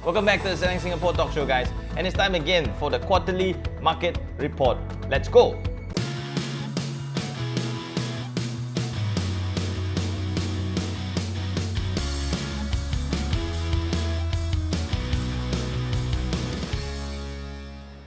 Welcome back to the Selling Singapore Talk Show, guys. And it's time again for the quarterly market report. Let's go!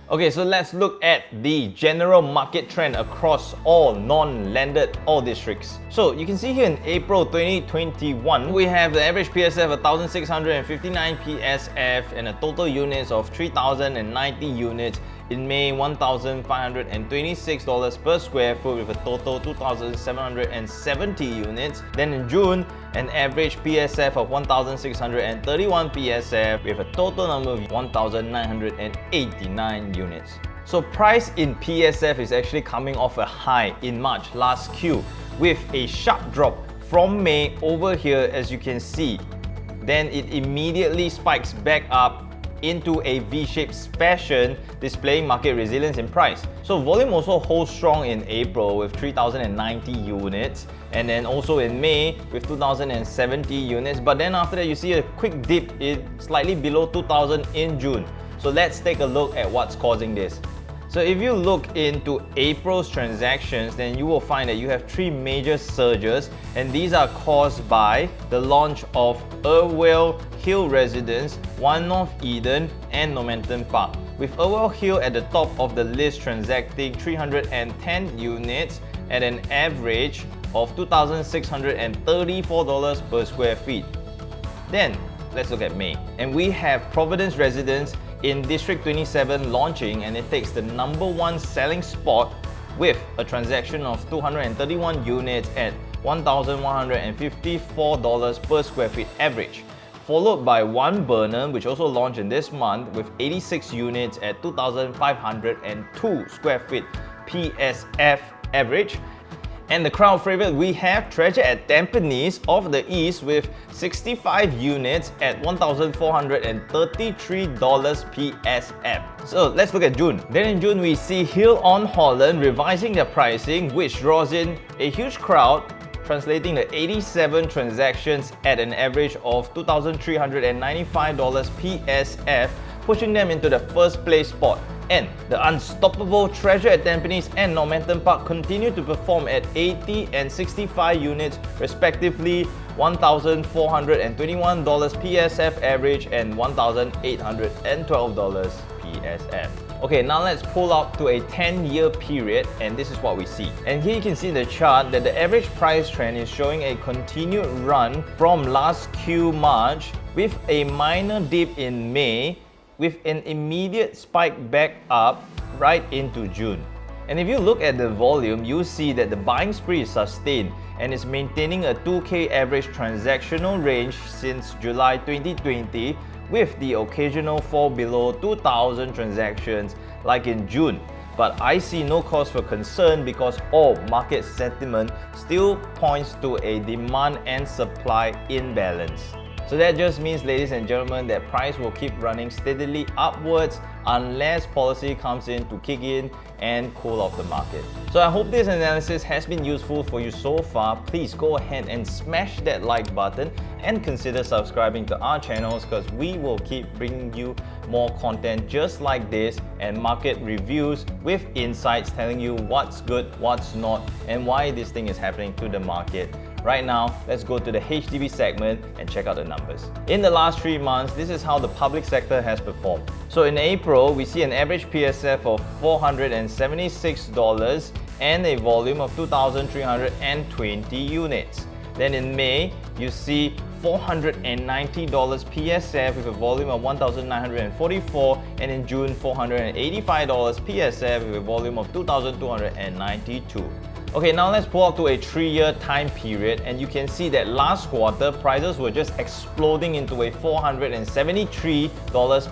Okay, so let's look at the general market trend across all non-landed oil districts. So you can see here in April 2021, we have the average PSF 1,659 PSF and a total units of 3,090 units. In May, $1,526 per square foot with a total 2,770 units. Then in June, an average PSF of 1,631 PSF with a total number of 1,989 units. So price in PSF is actually coming off a high in March last Q with a sharp drop from May over here, as you can see. Then it immediately spikes back up into a V-shaped fashion, displaying market resilience in price. So volume also holds strong in April with 3,090 units, and then also in May with 2,070 units. But then after that, you see a quick dip in slightly below 2,000 in June. So let's take a look at what's causing this. So if you look into April's transactions, then you will find that you have three major surges, and these are caused by the launch of 𝗿𝗲𝗾𝗂𝗲 residence, One North Eden, and Normanton Park, with 𝗿𝗲𝗾𝗂𝗲 at the top of the list, transacting 310 units at an average of $2,634 per square feet. Then let's look at May, and we have Providence Residence in District 27 launching, and it takes the #1 selling spot with a transaction of 231 units at $1,154 per square feet average, followed by 𝗿𝗲𝗾𝗃𝗃, which also launched in this month with 86 units at 2,502 square feet PSF average. And the crowd favorite, we have Treasure at Tampines of the East with 65 units at $1,433 PSF. So let's look at June. Then in June, we see Hill on Holland revising their pricing, which draws in a huge crowd, translating the 87 transactions at an average of $2,395 PSF, pushing them into the first place spot. And the unstoppable Treasure at Tampines and Normanton Park continue to perform at 80 and 65 units respectively, $1,421 PSF average and $1,812 PSF. Okay, now let's pull up to a 10-year period, and this is what we see. And here you can see the chart that the average price trend is showing a continued run from last Q March with a minor dip in May, with an immediate spike back up right into June. And if you look at the volume, you see that the buying spree is sustained and is maintaining a 2K average transactional range since July 2020, with the occasional fall below 2,000 transactions like in June. But I see no cause for concern because all market sentiment still points to a demand and supply imbalance. So that just means, ladies and gentlemen, that price will keep running steadily upwards unless policy comes in to kick in and cool off the market. So I hope this analysis has been useful for you so far. Please go ahead and smash that like button and consider subscribing to our channels, because we will keep bringing you more content just like this and market reviews with insights telling you what's good, what's not, and why this thing is happening to the market. Right now, let's go to the HDB segment and check out the numbers. In the last 3 months, this is how the public sector has performed. So in April, we see an average PSF of $476 and a volume of 2,320 units. Then in May, you see $490 PSF with a volume of 1,944, and in June, $485 PSF with a volume of 2,292. Okay, now let's pull up to a 3-year time period, and you can see that last quarter prices were just exploding into a $473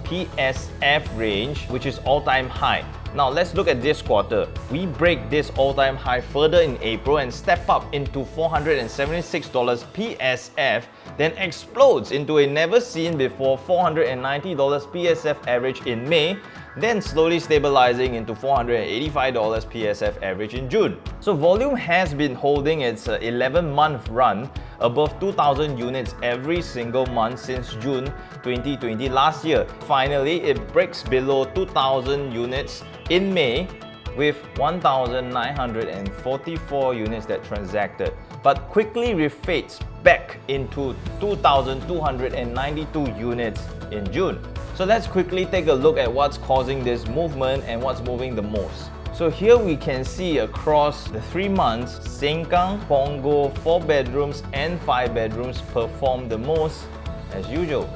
PSF range, which is all-time high. Now let's look at this quarter. We break this all-time high further in April and step up into $476 PSF, then explodes into a never seen before $490 PSF average in May, then slowly stabilizing into $485 PSF average in June. So volume has been holding its 11-month run above 2,000 units every single month since June 2020 last year. Finally, it breaks below 2,000 units in May with 1,944 units that transacted, but quickly refades back into 2,292 units in June. So let's quickly take a look at what's causing this movement and what's moving the most. So here we can see across the 3 months, Sengkang, Punggol, 4 bedrooms and 5 bedrooms perform the most as usual.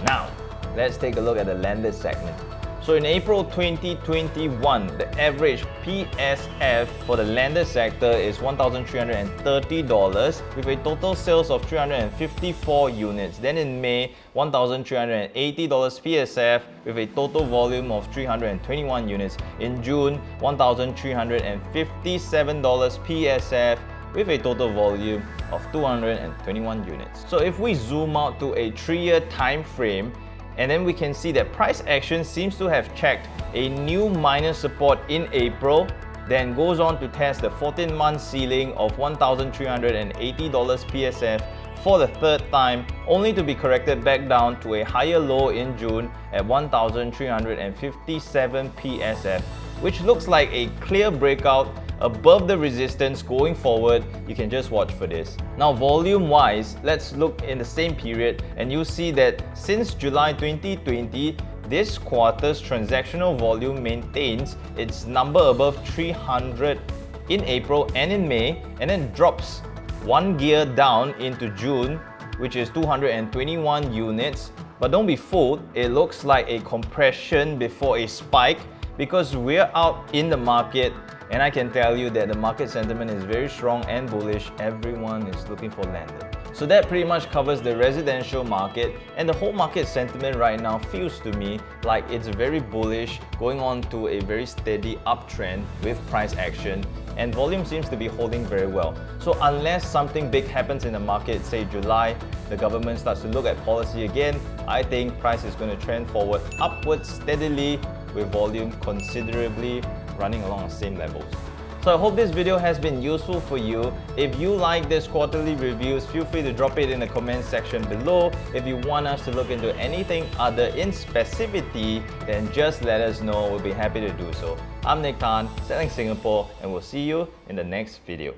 Now, let's take a look at the landed segment. So in April 2021, the average PSF for the landed sector is $1,330 with a total sales of 354 units. Then in May, $1,380 PSF with a total volume of 321 units. In June, $1,357 PSF with a total volume of 221 units. So if we zoom out to a 3-year time frame, and then we can see that price action seems to have checked a new minor support in April, then goes on to test the 14-month ceiling of $1,380 PSF for the 3rd time, only to be corrected back down to a higher low in June at $1,357 PSF, which looks like a clear breakout above the resistance going forward. You can just watch for this. Now volume wise, let's look in the same period and you see that since July 2020, this quarter's transactional volume maintains its number above 300 in April and in May, and then drops 1 gear down into June, which is 221 units. But don't be fooled, it looks like a compression before a spike because we're out in the market. And I can tell you that the market sentiment is very strong and bullish. Everyone is looking for landed. So that pretty much covers the residential market, and the whole market sentiment right now feels to me like it's very bullish, going on to a very steady uptrend with price action, and volume seems to be holding very well. So unless something big happens in the market, say July, the government starts to look at policy again, I think price is going to trend forward upwards steadily with volume considerably running along the same levels. So I hope this video has been useful for you. If you like this quarterly reviews, feel free to drop it in the comment section below. If you want us to look into anything other in specificity, then just let us know. We'll be happy to do so. I'm 𝗿𝗲𝗶𝗂𝗀𝘀, selling Singapore, and we'll see you in the next video.